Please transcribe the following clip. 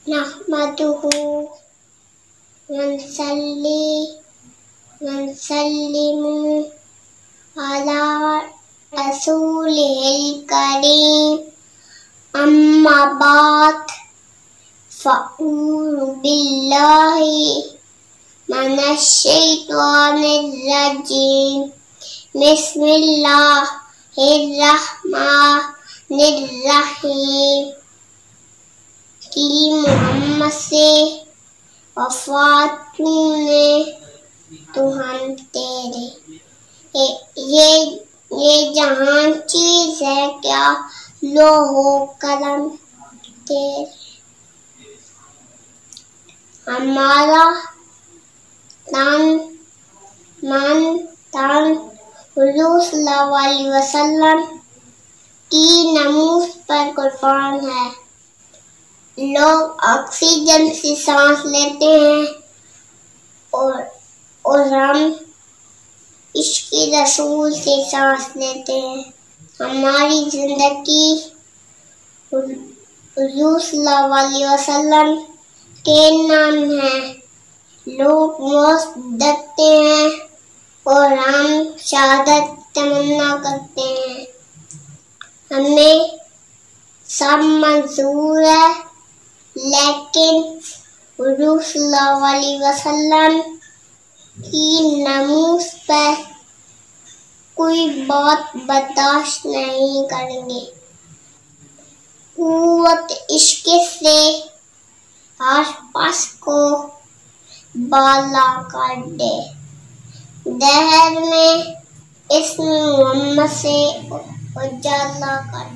नहमदुहु वनसल्लिमु अला रसूलिहिल करीम अम्मा बाद फ़अऊज़ु बिल्लाहि मिनश्शैतानिर्रजीम बिस्मिल्लाहिर्रहमानिर्रहीम कि मोहम्मद से वफात तूने तो हम तेरे ये जहान चीज है क्या लोहो कलम तेरे। हमारा तन मन तन हुज़ूर सल्लल्लाहु अलैहि वसल्लम की नमूज़ पर कुर्बान है। लोग ऑक्सीजन से सांस लेते हैं और हम इश्क़ रसूल से सांस लेते हैं। हमारी जिंदगी हुज़ूर सल्लल्लाहु अलैहि वसल्लम के नाम है। लोग मौत डरते हैं और हम शहादत तमन्ना करते हैं। हमें सब मंजूर है, लेकिन हुज़ूर सल्लल्लाहु अलैहि वसल्लम की नमूज़ पर कोई बात बर्दाश्त नहीं करेंगे। कुव्वत इश्क़ से आस-पास को बाला कर दे, दहर में इस्म मोहम्मद से उजाला कर दे।